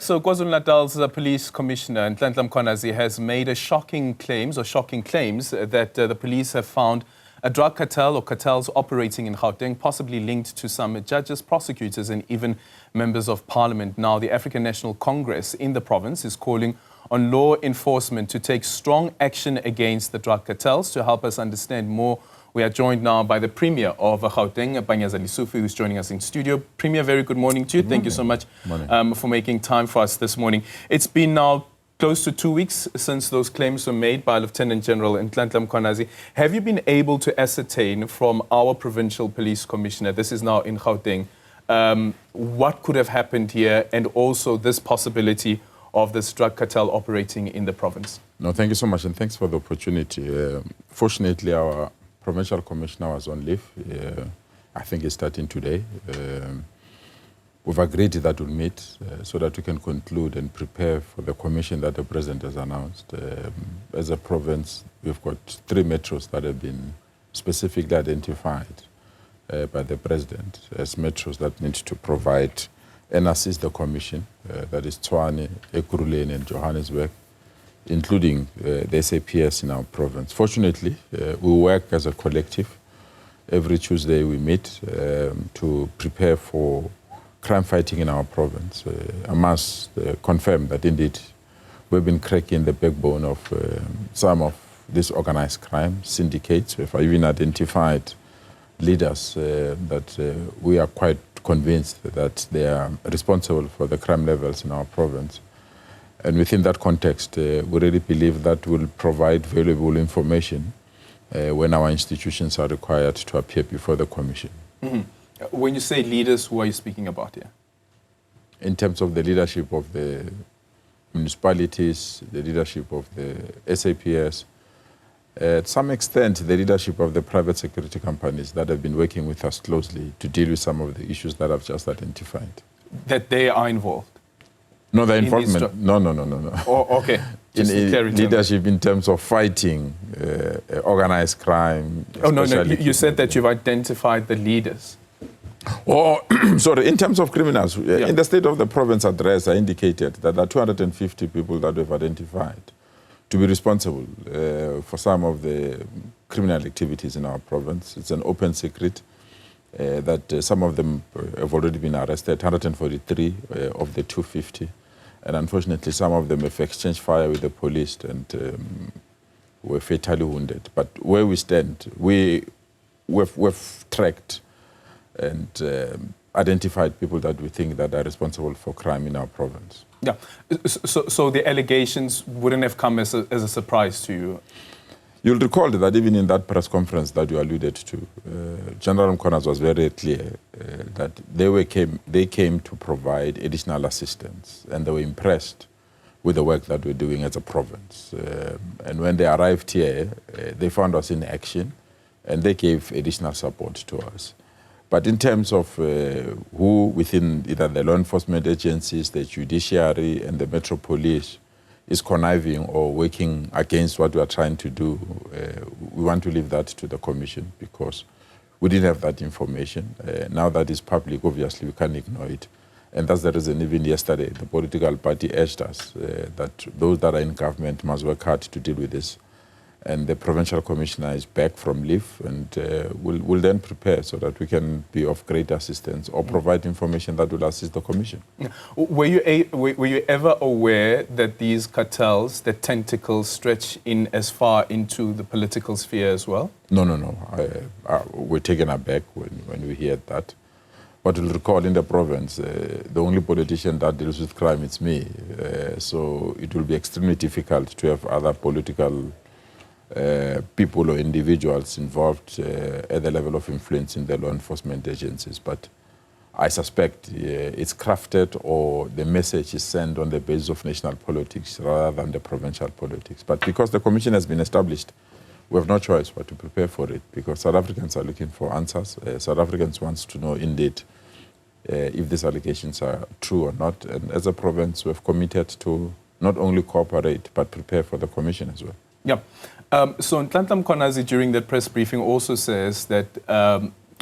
So KwaZulu-Natal's police commissioner, Ntlantla Mkhwanazi, has made shocking claims that the police have found a drug cartel or cartels operating in Gauteng, possibly linked to some judges, prosecutors and even members of parliament. Now, the African National Congress in the province is calling on law enforcement to take strong action against the drug cartels. To help us understand more, we are joined now by the Premier of Gauteng, Panyaza Lesufi, who's joining us in studio. Premier, very good morning to you. Thank you so much for making time for us this morning. It's been now close to 2 weeks since those claims were made by Lieutenant General Ntlantla Mkhwanazi. Have you been able to ascertain from our provincial police commissioner, this is now in Gauteng, what could have happened here and also this possibility of this drug cartel operating in the province? No, thank you so much, and thanks for the opportunity. Fortunately, our provincial commissioner was on leave. I think he's starting today. We've agreed that we'll meet so that we can conclude and prepare for the commission that the president has announced. As a province, we've got 3 metros that have been specifically identified by the president as metros that need to provide and assist the commission. That is Tshwane, Ekurhuleni and Johannesburg, including the SAPS in our province. Fortunately, we work as a collective. Every Tuesday we meet to prepare for crime fighting in our province. I must confirm that indeed we've been cracking the backbone of some of this organized crime syndicates. We've even identified leaders that we are quite convinced that they are responsible for the crime levels in our province. And within that context, we really believe that will provide valuable information when our institutions are required to appear before the commission. Mm-hmm. When you say leaders, who are you speaking about here? In terms of the leadership of the municipalities, the leadership of the SAPS, to some extent the leadership of the private security companies that have been working with us closely to deal with some of the issues that I've just identified. That they are involved? No, the involvement. No. Oh, okay. Just in leadership in terms of fighting organized crime. Oh, no. You said that you've identified the leaders. Oh, sorry. In terms of criminals, in the State of the Province address, I indicated that there are 250 people that we've identified to be responsible for some of the criminal activities in our province. It's an open secret that some of them have already been arrested, 143 of the 250. And unfortunately, some of them have exchanged fire with the police and were fatally wounded. But where we stand, we've tracked and identified people that we think that are responsible for crime in our province. Yeah. So the allegations wouldn't have come as a surprise to you? You'll recall that even in that press conference that you alluded to, General Mkhwanazi was very clear that they came to provide additional assistance, and they were impressed with the work that we're doing as a province. And when they arrived here, they found us in action, and they gave additional support to us. But in terms of who within either the law enforcement agencies, the judiciary, and the Metro Police is conniving or working against what we are trying to do, we want to leave that to the commission because we didn't have that information. Now that it's public, obviously we can't ignore it. And that's the reason even yesterday the political party urged us that those that are in government must work hard to deal with this. And the provincial commissioner is back from leave and will then prepare so that we can be of great assistance or provide information that will assist the commission. Were you ever aware that these cartels, the tentacles, stretch in as far into the political sphere as well? No. We're taken aback when we hear that. But you'll recall in the province, the only politician that deals with crime is me. So it will be extremely difficult to have other political people or individuals involved at the level of influence in the law enforcement agencies. But I suspect it's crafted or the message is sent on the basis of national politics rather than the provincial politics. But because the commission has been established, we have no choice but to prepare for it because South Africans are looking for answers. South Africans want to know indeed if these allegations are true or not. And as a province, we have committed to not only cooperate but prepare for the commission as well. Yeah. So Ntlantla Mkhwanazi during that press briefing also says that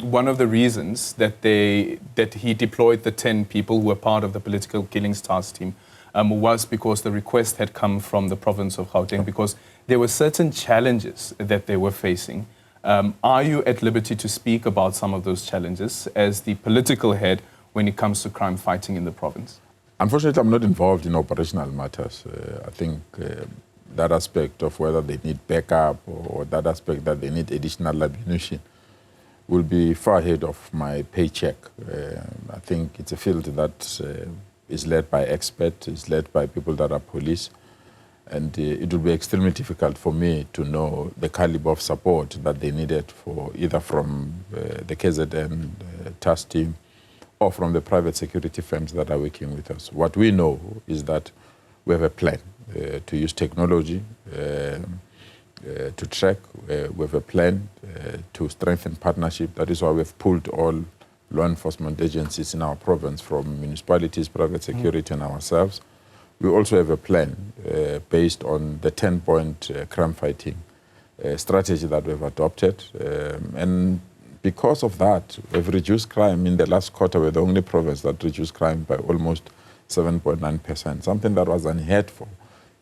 one of the reasons that he deployed the 10 people who were part of the political killings task team was because the request had come from the province of Gauteng because there were certain challenges that they were facing. Are you at liberty to speak about some of those challenges as the political head when it comes to crime fighting in the province? Unfortunately, I'm not involved in operational matters. I think that aspect of whether they need backup or that aspect that they need additional ammunition will be far ahead of my paycheck. I think it's a field that is led by experts, is led by people that are police, and it will be extremely difficult for me to know the caliber of support that they needed for either from the KZN task team or from the private security firms that are working with us. What we know is that we have a plan to use technology to track. We have a plan to strengthen partnership. That is why we've pulled all law enforcement agencies in our province, from municipalities, private security, and ourselves. We also have a plan based on the 10-point crime fighting strategy that we've adopted. And because of that, we've reduced crime. In the last quarter, we're the only province that reduced crime by almost 7.9%, something that was unheard of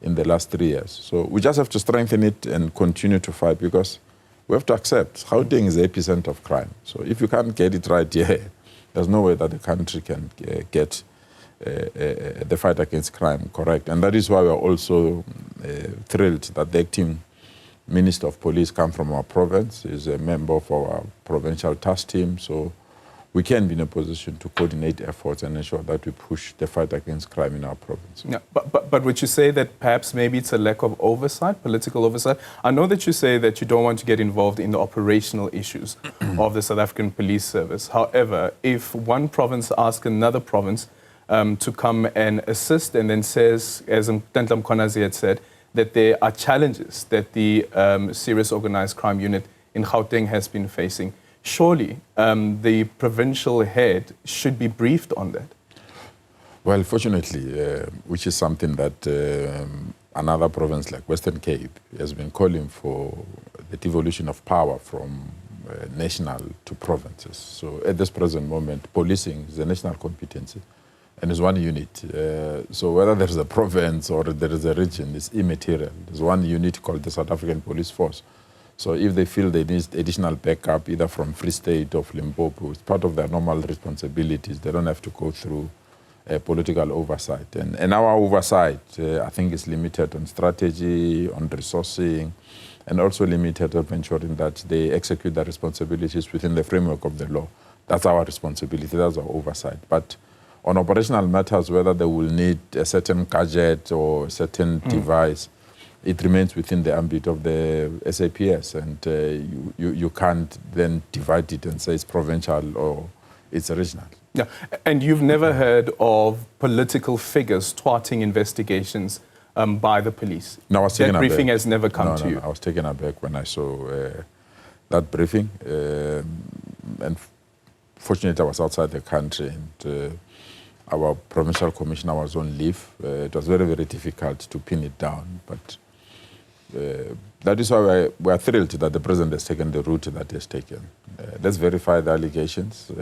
in the last 3 years. So we just have to strengthen it and continue to fight, because we have to accept Gauteng is the epicenter of crime. So if you can't get it right here, there's no way that the country can get the fight against crime correct. And that is why we are also thrilled that the acting Minister of Police come from our province, is a member of our provincial task team. So we can be in a position to coordinate efforts and ensure that we push the fight against crime in our province. Yeah, but would you say that perhaps maybe it's a lack of oversight, political oversight? I know that you say that you don't want to get involved in the operational issues of the South African Police Service. However, if one province asks another province to come and assist, and then says, as Ntantla Mkhwanazi had said, that there are challenges that the serious organized crime unit in Gauteng has been facing, surely the provincial head should be briefed on that. Well, fortunately, which is something that another province like Western Cape has been calling for, the devolution of power from national to provinces. So at this present moment, policing is a national competency and is one unit. So whether there's a province or there is a region is immaterial. There's one unit called the South African Police Force. So if they feel they need additional backup, either from Free State or Limpopo, it's part of their normal responsibilities. They don't have to go through political oversight. And our oversight, I think, is limited on strategy, on resourcing, and also limited on ensuring that they execute their responsibilities within the framework of the law. That's our responsibility, that's our oversight. But on operational matters, whether they will need a certain gadget or a certain device, it remains within the ambit of the SAPS, and you can't then divide it and say it's provincial or it's regional. Yeah, and you've never heard of political figures thwarting investigations by the police? No, I was taken aback. That briefing has never come to you? No, I was taken aback when I saw that briefing. And fortunately, I was outside the country, and our provincial commissioner was on leave. It was very, very difficult to pin it down, but that is why we are thrilled that the president has taken the route that he has taken. Let's verify the allegations.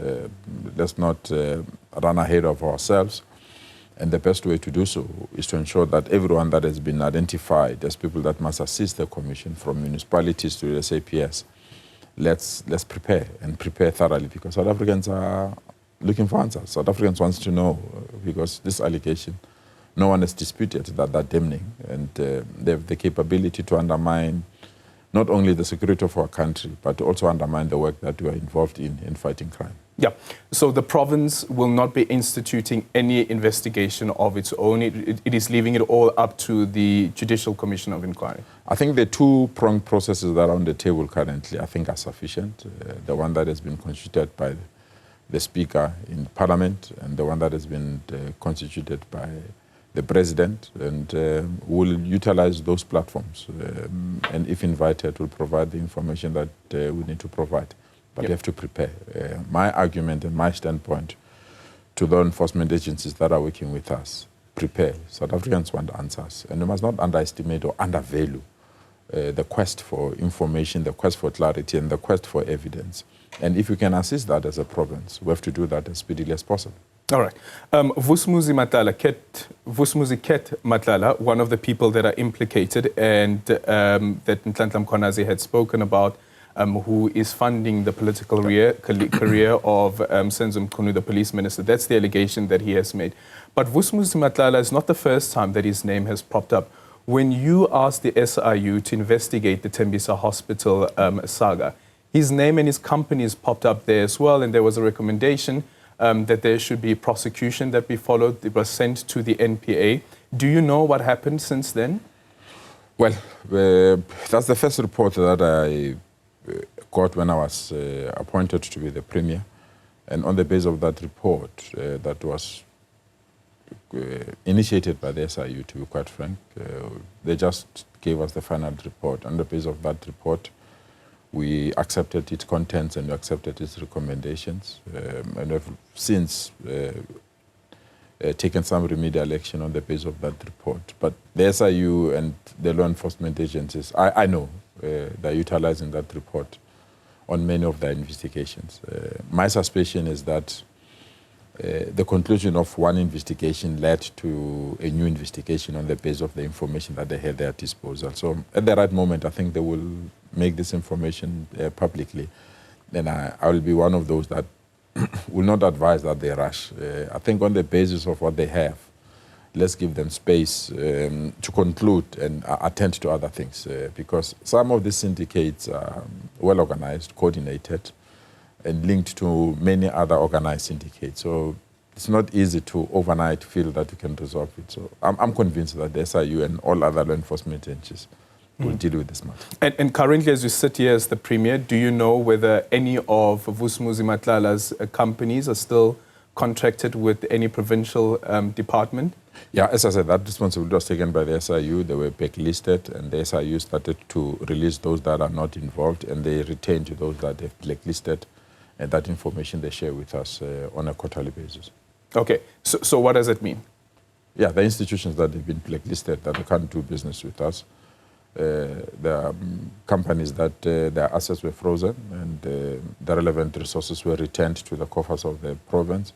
Let's not run ahead of ourselves. And the best way to do so is to ensure that everyone that has been identified as people that must assist the commission, from municipalities to the SAPS, let's prepare, and prepare thoroughly, because South Africans are looking for answers. South Africans want to know, because this allegation, no one has disputed that they're damning, and they have the capability to undermine not only the security of our country, but to also undermine the work that we are involved in fighting crime. Yeah, so the province will not be instituting any investigation of its own. It is leaving it all up to the Judicial Commission of Inquiry. I think the two-pronged processes that are on the table currently, I think, are sufficient. The one that has been constituted by the Speaker in Parliament, and the one that has been constituted by the President, and will utilize those platforms. And if invited, will provide the information that we need to provide. But you have to prepare. My argument and my standpoint to law enforcement agencies that are working with us, prepare. South Africans want answers, and we must not underestimate or undervalue the quest for information, the quest for clarity, and the quest for evidence. And if we can assist that as a province, we have to do that as speedily as possible. All right. Vusimuzi Cat Matlala, one of the people that are implicated and that Nhlanhla Mkhwanazi had spoken about, who is funding the political career of Senzo Mchunu, the police minister. That's the allegation that he has made. But Vusimuzi Matlala is not the first time that his name has popped up. When you asked the SIU to investigate the Tbisa hospital saga, his name and his companies popped up there as well, and there was a recommendation that there should be prosecution that be followed. It was sent to the NPA. Do you know what happened since then? Well, that's the first report that I got when I was appointed to be the Premier. And on the basis of that report, that was initiated by the SIU, to be quite frank, they just gave us the final report. On the basis of that report, we accepted its contents and we accepted its recommendations, and have since taken some remedial action on the basis of that report. But the SIU and the law enforcement agencies, I know they're utilizing that report on many of their investigations. My suspicion is that the conclusion of one investigation led to a new investigation on the basis of the information that they had at their disposal. So at the right moment, I think they will make this information publicly. Then I will be one of those that will not advise that they rush. I think on the basis of what they have, let's give them space to conclude and attend to other things, because some of these syndicates are well organized, coordinated, and linked to many other organized syndicates. So it's not easy to overnight feel that you can resolve it. So I'm convinced that the SIU and all other law enforcement agencies will deal with this matter. And currently, as you sit here as the Premier, do you know whether any of Vusimuzi Matlala's companies are still contracted with any provincial department? Yeah, as I said, that responsibility was taken by the SIU. They were blacklisted, and the SIU started to release those that are not involved, and they retained to those that they've blacklisted. And that information they share with us on a quarterly basis. Okay, so what does it mean? Yeah, the institutions that have been blacklisted, that they can't do business with us. There are companies that their assets were frozen and the relevant resources were returned to the coffers of the province.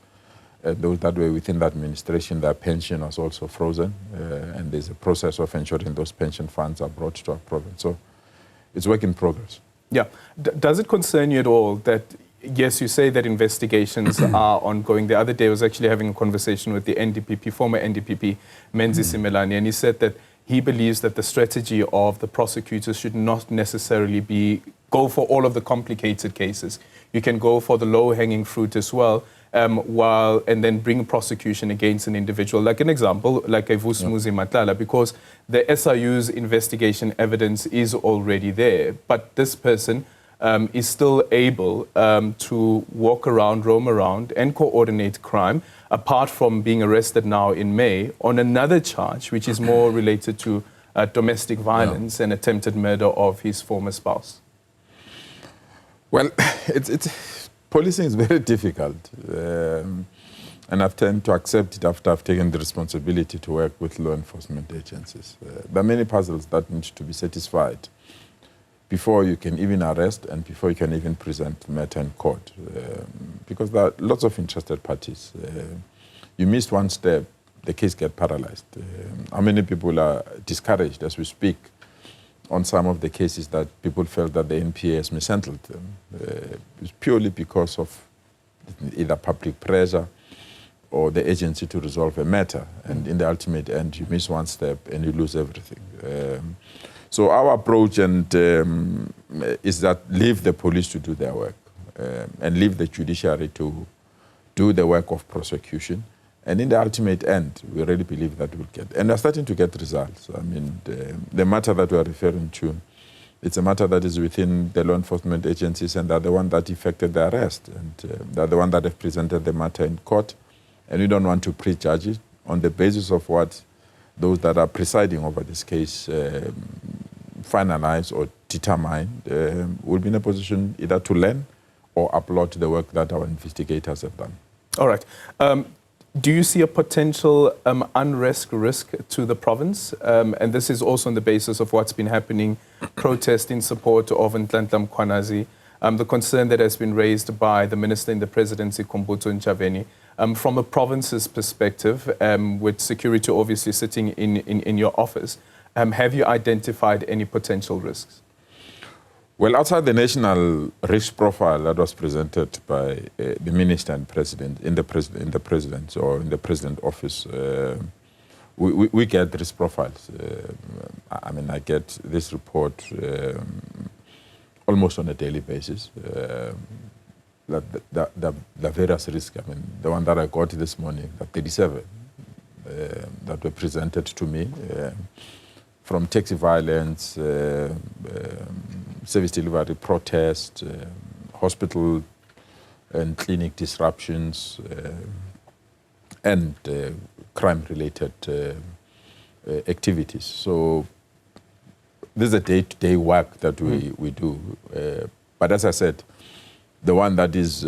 Those that were within the administration, their pension was also frozen. And there's a process of ensuring those pension funds are brought to our province. So it's work in progress. Yeah. Does it concern you at all that, yes, you say that investigations are ongoing? The other day I was actually having a conversation with the NDPP, former NDPP, Menzi Simelane, and he said that he believes that the strategy of the prosecutors should not necessarily be go for all of the complicated cases. You can go for the low-hanging fruit as well, and then bring prosecution against an individual. Like an example, like a Vusimuzi Matlala, because the SIU's investigation evidence is already there, but this person is still able to walk around, roam around, and coordinate crime, apart from being arrested now in May on another charge, which is more related to domestic violence and attempted murder of his former spouse. Well, policing is very difficult, and I've tended to accept it after I've taken the responsibility to work with law enforcement agencies. There are many puzzles that need to be satisfied before you can even arrest and before you can even present the matter in court, because there are lots of interested parties. You miss one step, the case gets paralyzed. How many people are discouraged as we speak on some of the cases that people felt that the NPA has mishandled them? It's purely because of either public pressure or the agency to resolve a matter. And in the ultimate end, you miss one step and you lose everything. So our approach is that leave the police to do their work and leave the judiciary to do the work of prosecution. And in the ultimate end, we really believe that we'll get. And we're starting to get results. I mean, the matter that we're referring to, it's a matter that is within the law enforcement agencies, and they're the one that effected the arrest. And they're the one that have presented the matter in court. And we don't want to prejudge it on the basis of what those that are presiding over this case finalize or determine. We'll be in a position either to learn or applaud the work that our investigators have done. All right. Do you see a potential unrest risk to the province? And this is also on the basis of what's been happening, protest in support of Nhlanhla Mkhwanazi. the concern that has been raised by the Minister in the Presidency, Khumbudzo Ntshavheni. From a province's perspective, with security obviously sitting in your office, have you identified any potential risks? Well, outside the national risk profile that was presented by the Minister and President in the President or in the President office, we get risk profiles. I mean, I get this report almost on a daily basis. The various risks, I mean, the one that I got this morning, the 37 that were presented to me, from taxi violence, service delivery protest, hospital and clinic disruptions, and crime-related activities. So this is a day-to-day work that we do. But as I said, the one that is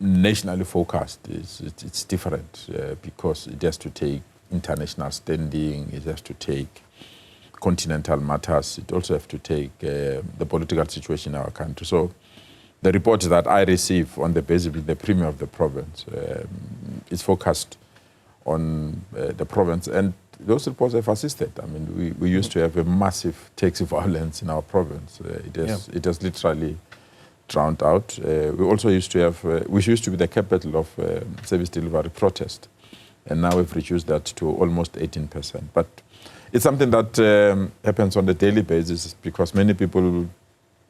nationally focused, it's different because it has to take international standing, it has to take continental matters, it also has to take the political situation in our country. So the report that I receive on the basis of the Premier of the province is focused on the province, and those reports have assisted. I mean, we used to have a massive taxi violence in our province. It has literally drowned out. We also used to have, which used to be the capital of service delivery protest, and now we've reduced that to almost 18%. But it's something that happens on a daily basis because many people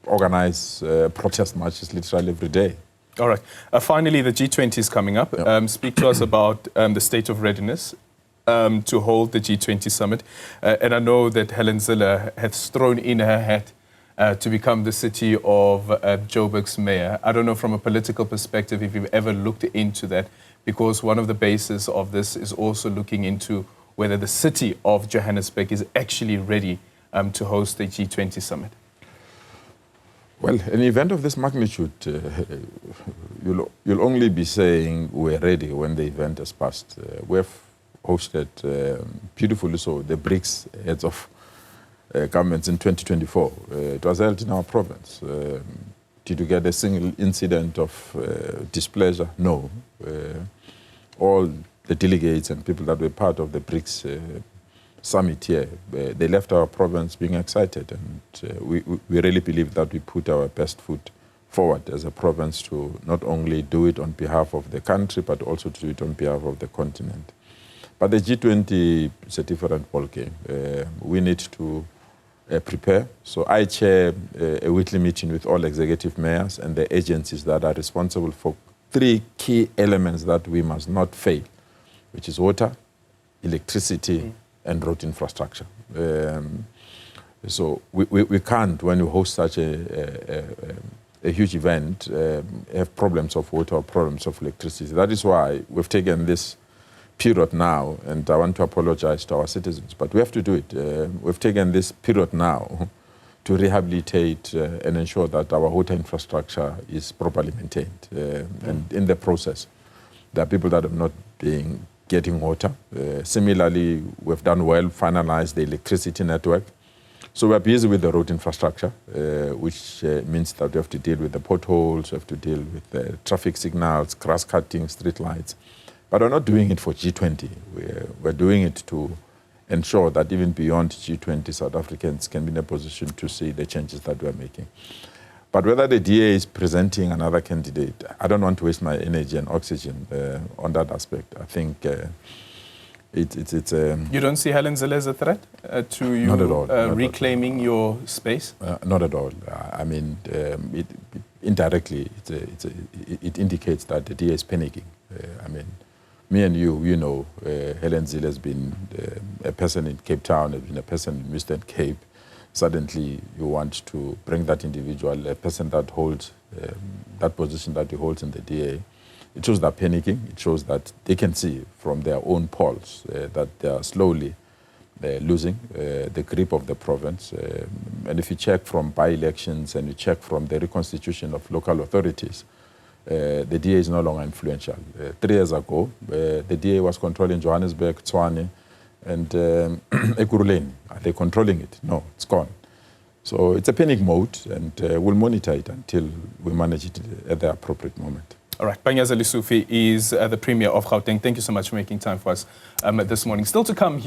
organize protest marches literally every day. All right. Finally, the G20 is coming up. Yep. Speak to us about the state of readiness to hold the G20 summit. And I know that Helen Zille has thrown in her hat to become the city of Joburg's mayor. I don't know from a political perspective if you've ever looked into that, because one of the bases of this is also looking into whether the city of Johannesburg is actually ready to host the G20 summit. Well, an event of this magnitude, you'll only be saying we're ready when the event has passed. We've hosted beautifully so the BRICS heads of governments in 2024. It was held in our province. Did you get a single incident of displeasure? No. All the delegates and people that were part of the BRICS summit here, they left our province being excited, and we really believe that we put our best foot forward as a province to not only do it on behalf of the country, but also to do it on behalf of the continent. But the G20 is a different ballgame. We need to prepare. So I chair a weekly meeting with all executive mayors and the agencies that are responsible for 3 key elements that we must not fail, which is water, electricity, and road infrastructure. So we can't, when we host such a huge event, have problems of water or problems of electricity. That is why we've taken this period now, and I want to apologize to our citizens, but we have to do it. We've taken this period now to rehabilitate and ensure that our water infrastructure is properly maintained. And in the process, there are people that have not been getting water. Similarly, we've done well, finalized the electricity network. So we're busy with the road infrastructure, which means that we have to deal with the potholes, we have to deal with the traffic signals, grass cutting, street lights. But we're not doing it for G20. We're doing it to ensure that even beyond G20, South Africans can be in a position to see the changes that we're making. But whether the DA is presenting another candidate, I don't want to waste my energy and oxygen on that aspect. I think it's You don't see Helen Zille as a threat to you not at all, reclaiming your space? Not at all. I mean, indirectly, it indicates that the DA is panicking. I mean, me and you know, Helen Zille has been a person in Cape Town, has been a person in Western Cape. Suddenly, you want to bring that individual, a person that holds that position that he holds in the DA. It shows that panicking. It shows that they can see from their own polls that they are slowly losing the grip of the province. And if you check from by-elections and you check from the reconstitution of local authorities, the DA is no longer influential. 3 years ago, the DA was controlling Johannesburg, Tshwane, and Ekurhuleni. Are they controlling it? No, it's gone. So it's a panic mode, and we'll monitor it until we manage it at the appropriate moment. All right, Panyaza Lesufi is the Premier of Gauteng. Thank you so much for making time for us this morning. Still to come here.